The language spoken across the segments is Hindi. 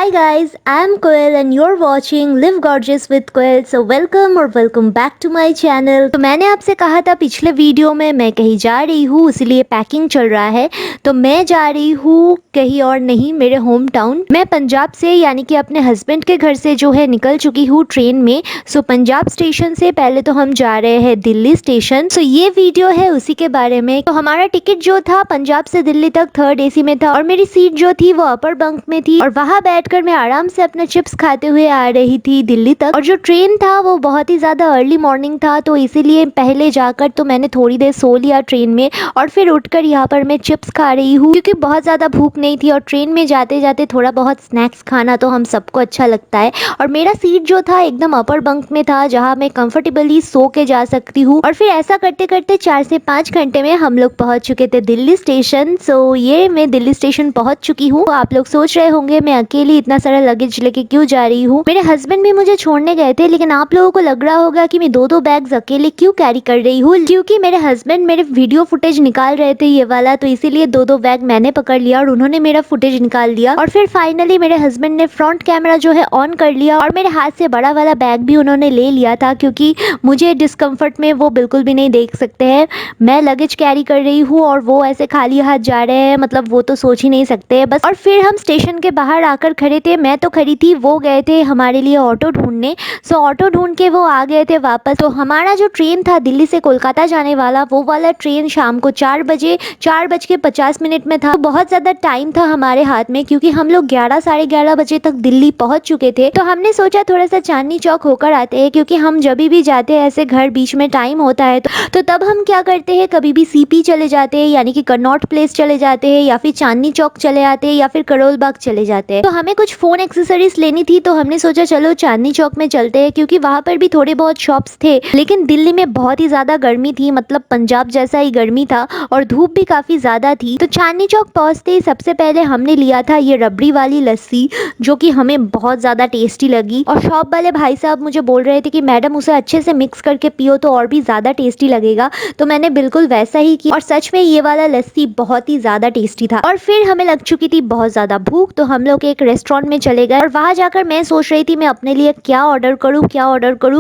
Hi guys, I'm Koel and you're watching Live Gorgeous with Koel. So welcome और welcome back to my channel। तो मैंने आपसे कहा था पिछले वीडियो में मैं कहीं जा रही हूँ, इसलिए पैकिंग चल रहा है। तो मैं जा रही हूँ कहीं और नहीं, मेरे होम टाउन। मैं पंजाब से यानी कि अपने हस्बैंड के घर से जो है निकल चुकी हूँ ट्रेन में। सो पंजाब स्टेशन से पहले तो हम जा रहे हैं दिल्ली स्टेशन। सो ये वीडियो है उसी के बारे में। तो हमारा टिकट जो था पंजाब से दिल्ली तक 3rd AC में था और मेरी सीट जो थी वो अपर बंक में थी और वहाँ बैठकर मैं आराम से अपना चिप्स खाते हुए आ रही थी दिल्ली तक। और जो ट्रेन था वो बहुत ही ज़्यादा अर्ली मॉर्निंग था, तो इसीलिए पहले जाकर तो मैंने थोड़ी देर सो लिया ट्रेन में और फिर उठकर यहाँ पर मैं चिप्स खा रही हूँ क्योंकि बहुत ज़्यादा भूख नहीं थी। और ट्रेन में जाते जाते थोड़ा बहुत स्नैक्स खाना तो हम सबको अच्छा लगता है। और मेरा सीट जो था एकदम अपर बंक में था जहाँ मैं कंफर्टेबली सो के जा सकती हूँ। और फिर ऐसा करते करते 4 से 5 घंटे में हम लोग पहुँच चुके थे दिल्ली स्टेशन। सो ये मैं दिल्ली स्टेशन पहुँच चुकी हूँ। तो आप लोग सोच रहे होंगे मैं अकेली इतना सारा लगेज लेके क्यों जा रही हूँ। मेरे हस्बैंड भी मुझे छोड़ने गए थे, लेकिन आप लोगों को लग रहा होगा कि मैं 2-2 बैग्स अकेले क्यों कैरी कर रही हूँ, क्योंकि मेरे हस्बैंड मेरे वीडियो फुटेज निकाल रहे थे ये वाला, तो इसीलिए 2-2 बैग मैंने पकड़ लिया और उन्होंने मेरा फुटेज निकाल दिया। और फिर फाइनली मेरे हस्बैंड ने फ्रंट कैमरा जो है ऑन कर लिया और मेरे हाथ से बड़ा वाला बैग भी उन्होंने ले लिया था क्योंकि मुझे डिस्कम्फर्ट में वो बिल्कुल भी नहीं देख सकते हैं। मैं लगेज कैरी कर रही हूँ और वो ऐसे खाली हाथ जा रहे हैं, मतलब वो तो सोच ही नहीं सकते बस। और फिर हम स्टेशन के बाहर आकर खड़े थे, मैं तो खड़ी थी, वो गए थे हमारे लिए ऑटो ढूंढने। सो ऑटो ढूंढ के वो आ गए थे वापस। तो हमारा जो ट्रेन था दिल्ली से कोलकाता जाने वाला, वो वाला ट्रेन शाम को 4:50 में था। तो बहुत ज़्यादा टाइम था हमारे हाथ में क्योंकि हम लोग 11 साढ़े 11 बजे तक दिल्ली पहुंच चुके थे। तो हमने सोचा थोड़ा सा चांदनी चौक होकर आते हैं क्योंकि हम जब भी जाते हैं ऐसे घर बीच में टाइम होता है तो तब हम क्या करते हैं, कभी भी CP चले जाते हैं यानी कि कनॉट प्लेस चले जाते हैं या फिर चांदनी चौक चले आते हैं या फिर करोल बाग चले जाते हैं। तो हमें कुछ फ़ोन एक्सेसरीज लेनी थी तो हमने सोचा चलो चांदनी चौक में चलते हैं क्योंकि वहाँ पर भी थोड़े बहुत शॉप्स थे। लेकिन दिल्ली में बहुत ही ज़्यादा गर्मी थी, मतलब पंजाब जैसा ही गर्मी था और धूप भी काफ़ी ज़्यादा थी। तो चांदनी चौक पहुँचते ही सबसे पहले हमने लिया था ये रबड़ी वाली लस्सी जो कि हमें बहुत ज़्यादा टेस्टी लगी। और शॉप वाले भाई साहब मुझे बोल रहे थे कि मैडम उसे अच्छे से मिक्स करके पियो तो और भी ज़्यादा टेस्टी लगेगा। तो मैंने बिल्कुल वैसा ही किया और सच में ये वाला लस्सी बहुत ही ज़्यादा टेस्टी था। और फिर हमें लग चुकी थी बहुत ज़्यादा भूख, तो हम लोग एक रेस्टोरेंट में चले गए और वहाँ जाकर मैं सोच रही थी मैं अपने लिए क्या ऑर्डर करूँ।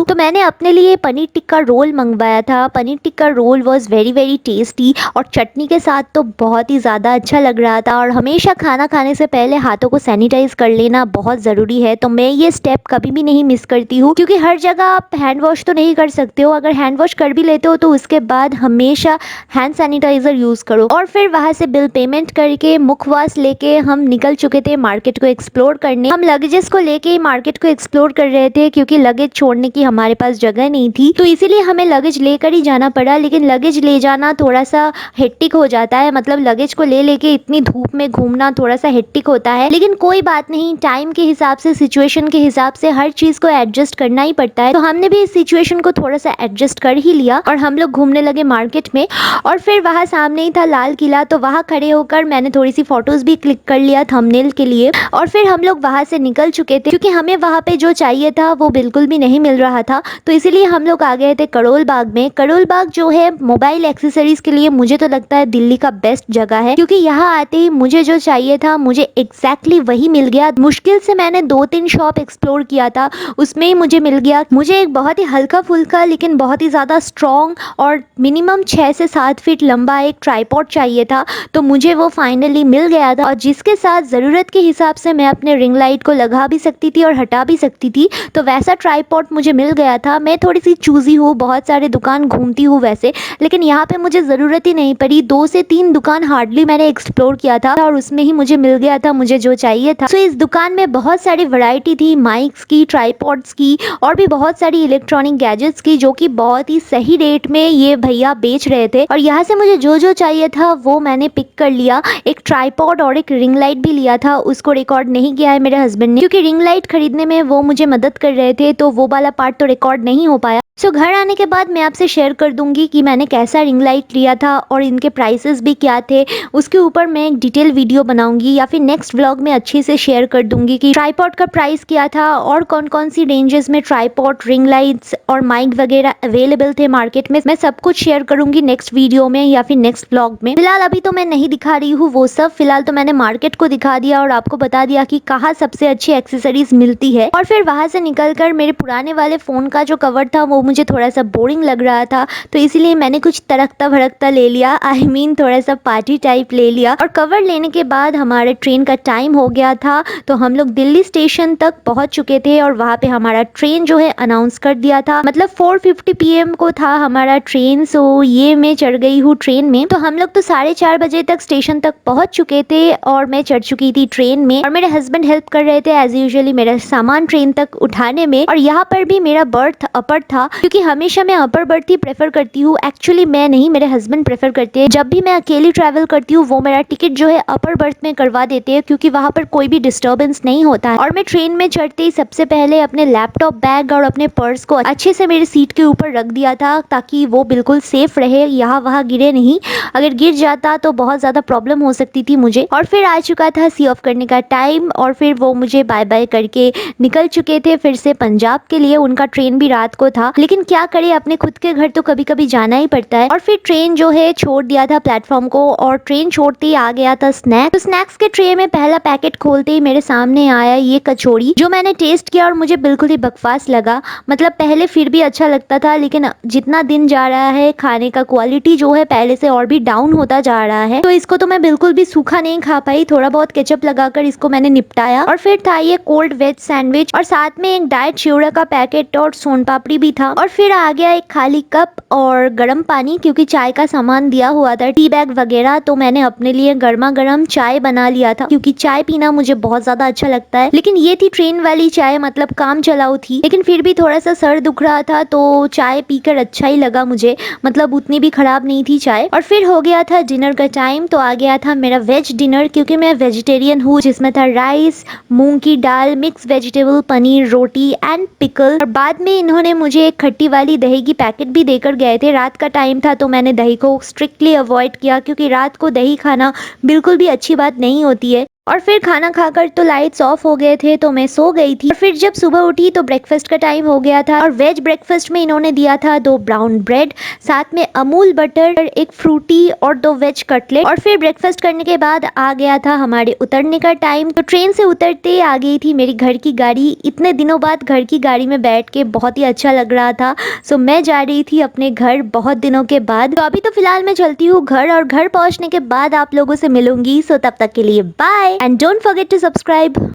तो मैंने अपने लिए पनीर टिक्का रोल मंगवाया था। Paneer tikka roll was very tasty और चटनी के साथ तो बहुत ही ज़्यादा अच्छा लग रहा था। और हमेशा खाना खाने से पहले हाथों को सैनिटाइज कर लेना बहुत ज़रूरी है, तो मैं ये स्टेप कभी भी नहीं मिस करती हूँ क्योंकि हर जगह आप हैंड वॉश तो नहीं कर सकते हो। अगर हैंड वॉश कर भी लेते हो तो उसके बाद हमेशा हैंड सैनिटाइजर यूज़ करो। और फिर वहाँ से बिल पेमेंट करके मुखवास लेके हम निकल चुके थे मार्केट को एक्सप्लोर करने। हम लगेजेस को लेके ही मार्केट को एक्सप्लोर कर रहे थे क्योंकि लगेज छोड़ने की हमारे पास जगह नहीं थी, तो इसीलिए हमें लगेज लेकर ही जाना पड़ा। लेकिन लगेज ले जाना थोड़ा सा हेक्टिक हो जाता है, मतलब लगेज को ले लेके इतनी धूप में घूमना थोड़ा सा हेक्टिक होता है। लेकिन कोई बात नहीं, टाइम के हिसाब से सिचुएशन के हिसाब से हर चीज़ को एडजस्ट करना ही पड़ता है। तो हमने भी इस सिचुएशन को थोड़ा सा एडजस्ट कर ही लिया और हम लोग घूमने लगे मार्केट में। और फिर वहाँ सामने ही था लाल किला, तो वहाँ खड़े होकर मैंने थोड़ी सी फोटोज भी क्लिक कर लिया थंबनेल के लिए। और फिर हम लोग वहाँ से निकल चुके थे क्योंकि हमें वहाँ पे जो चाहिए था वो बिल्कुल भी नहीं मिल रहा था, तो इसीलिए हम लोग आ गए थे करोल बाग में। करोल बाग जो है मोबाइल एक्सेसरीज के लिए मुझे तो लगता है दिल्ली का बेस्ट जगह है क्योंकि यहाँ आते ही मुझे जो चाहिए था मुझे एग्जैक्टली वही मिल गया। मुश्किल से मैंने 2-3 शॉप एक्सप्लोर किया था, उसमें ही मुझे मिल गया। मुझे एक बहुत ही हल्का फुल्का लेकिन बहुत ही ज़्यादा स्ट्रॉन्ग और मिनिमम 6 से 7 फीट लंबा एक ट्राइपॉड चाहिए था, तो मुझे वो फाइनली मिल गया था और जिसके साथ ज़रूरत के हिसाब से मैं अपने रिंग लाइट को लगा भी सकती थी और हटा भी सकती थी। तो वैसा ट्राइपॉड मुझे मिल गया था। मैं थोड़ी सी चूज़ी हूँ, बहुत सारे दुकान घूमती हूँ वैसे, लेकिन यहाँ पे मुझे ज़रूरत ही नहीं पड़ी। 2 से 3 दुकान हार्डली मैंने एक्सप्लोर किया था और उसमें ही मुझे मिल गया था मुझे जो चाहिए था। तो इस दुकान में बहुत सारी वैरायटी थी, माइक्स की, ट्राइपॉड्स की और भी बहुत सारी इलेक्ट्रॉनिक गैजेट्स की, जो कि बहुत ही सही रेट में ये भैया बेच रहे थे। और यहाँ से मुझे जो चाहिए था वो मैंने पिक कर लिया। एक ट्राइपॉड और एक रिंग लाइट भी लिया था, उसको रिकॉर्ड नहीं किया है मेरे हस्बैंड ने क्योंकि रिंग लाइट खरीदने में वो मुझे मदद कर रहे थे, तो वो वाला पार्ट तो रिकॉर्ड नहीं हो पाया। सो घर आने के बाद मैं आपसे शेयर कर दूंगी कि मैंने कैसा रिंग लाइट लिया था और इनके प्राइसेस भी क्या थे। उसके ऊपर मैं एक डिटेल वीडियो बनाऊंगी या फिर नेक्स्ट व्लॉग में अच्छे से शेयर कर दूंगी कि ट्राइपॉड का प्राइस क्या था और कौन कौन सी रेंजेस में ट्राइपॉड, रिंग लाइट्स और माइक वगैरह अवेलेबल थे मार्केट में। मैं सब कुछ शेयर करूंगी नेक्स्ट वीडियो में या फिर नेक्स्ट व्लॉग में। फिलहाल अभी तो मैं नहीं दिखा रही हूँ वो सब, फिलहाल तो मैंने मार्केट को दिखा दिया और आपको बता दिया कि कहाँ सबसे अच्छी एक्सेसरीज मिलती है। और फिर वहां से निकलकर मेरे पुराने वाले फोन का जो कवर था वो मुझे थोड़ा सा बोरिंग लग रहा था, तो इसीलिए मैंने कुछ तड़कता भड़कता ले लिया। आई मीन थोड़ा सा पार्टी टाइप ले लिया। और कवर लेने के बाद हमारे ट्रेन का टाइम हो गया था, तो हम लोग दिल्ली स्टेशन तक पहुंच चुके थे और वहां पे हमारा ट्रेन जो है अनाउंस कर दिया था। मतलब 4:50 PM को था हमारा ट्रेन। सो ये मैं चढ़ गई हूँ ट्रेन में। तो हम लोग तो 4:30 बजे तक स्टेशन तक पहुंच चुके थे और मैं चढ़ चुकी थी ट्रेन में और मेरे हस्बैंड हेल्प कर रहे थे एज यूजुअली मेरा सामान ट्रेन तक उठाने में। और यहाँ पर भी मेरा बर्थ अपर था, क्योंकि हमेशा मैं अपर बर्थ ही प्रेफर करती हूँ। एक्चुअली मैं नहीं, मेरे हस्बैंड प्रेफर करते हैं। जब भी मैं अकेली ट्रैवल करती हूँ वो मेरा टिकट जो है अपर बर्थ में करवा देते हैं, क्योंकि वहाँ पर कोई भी डिस्टर्बेंस नहीं होता है। और मैं ट्रेन में चढ़ते ही सबसे पहले अपने लैपटॉप बैग और अपने पर्स को अच्छे से मेरी सीट के ऊपर रख दिया था, ताकि वो बिल्कुल सेफ रहे, यहाँ वहाँ गिरे नहीं। अगर गिर जाता तो बहुत ज़्यादा प्रॉब्लम हो सकती थी मुझे। और फिर आ चुका था सी ऑफ करने का टाइम और फिर वो मुझे बाय बाय करके निकल चुके थे फिर से पंजाब के लिए। उनका ट्रेन भी रात को था, लेकिन क्या करे, अपने खुद के घर तो कभी कभी जाना ही पड़ता है। और फिर ट्रेन जो है छोड़ दिया था प्लेटफॉर्म को और ट्रेन छोड़ते ही आ गया था स्नैक्स। तो स्नैक्स के ट्रे में पहला पैकेट खोलते ही मेरे सामने आया ये कचौड़ी, जो मैंने टेस्ट किया और मुझे बिल्कुल ही बकवास लगा। मतलब पहले फिर भी अच्छा लगता था, लेकिन जितना दिन जा रहा है खाने का क्वालिटी जो है पहले से और भी डाउन होता जा रहा है। तो इसको तो मैं बिल्कुल भी सूखा नहीं खा पाई, थोड़ा बहुत केचप लगाकर इसको मैंने निपटाया। और फिर था ये कोल्ड वेज सैंडविच और साथ में एक डाइट चिवड़ा का पैकेट और सोन पापड़ी भी था। और फिर आ गया एक खाली कप और गर्म पानी, क्योंकि चाय का सामान दिया हुआ था, टी बैग वगैरह। तो मैंने अपने लिए गर्मा गर्म चाय बना लिया था, क्योंकि चाय पीना मुझे बहुत ज्यादा अच्छा लगता है। लेकिन ये थी ट्रेन वाली चाय, मतलब काम चलाऊ थी, लेकिन फिर भी थोड़ा सा सर दुख रहा था तो चाय पीकर अच्छा ही लगा मुझे। मतलब उतनी भी खराब नहीं थी चाय। और फिर हो गया था डिनर का टाइम, तो आ गया था मेरा वेज डिनर, क्योंकि मैं वेजिटेरियन हूँ, जिसमें था राइस, मूंग की दाल, मिक्स वेजिटेबल, पनीर, रोटी एंड पिकल। और बाद में इन्होंने मुझे एक खट्टी वाली दही की पैकेट भी देकर गए थे। रात का टाइम था तो मैंने दही को स्ट्रिक्टली अवॉइड किया, क्योंकि रात को दही खाना बिल्कुल भी अच्छी बात नहीं होती है। और फिर खाना खाकर तो लाइट्स ऑफ हो गए थे तो मैं सो गई थी। और फिर जब सुबह उठी तो ब्रेकफास्ट का टाइम हो गया था और वेज ब्रेकफास्ट में इन्होंने दिया था 2 ब्राउन ब्रेड, साथ में अमूल बटर, एक फ्रूटी और 2 वेज कटलेट। और फिर ब्रेकफास्ट करने के बाद आ गया था हमारे उतरने का टाइम। तो ट्रेन से उतरते आ गई थी मेरी घर की गाड़ी। इतने दिनों बाद घर की गाड़ी में बैठ के बहुत ही अच्छा लग रहा था। सो मैं जा रही थी अपने घर बहुत दिनों के बाद। तो अभी तो फिलहाल मैं चलती हूँ घर और घर पहुंचने के बाद आप लोगों से मिलूंगी। सो तब तक के लिए bye and don't forget to subscribe.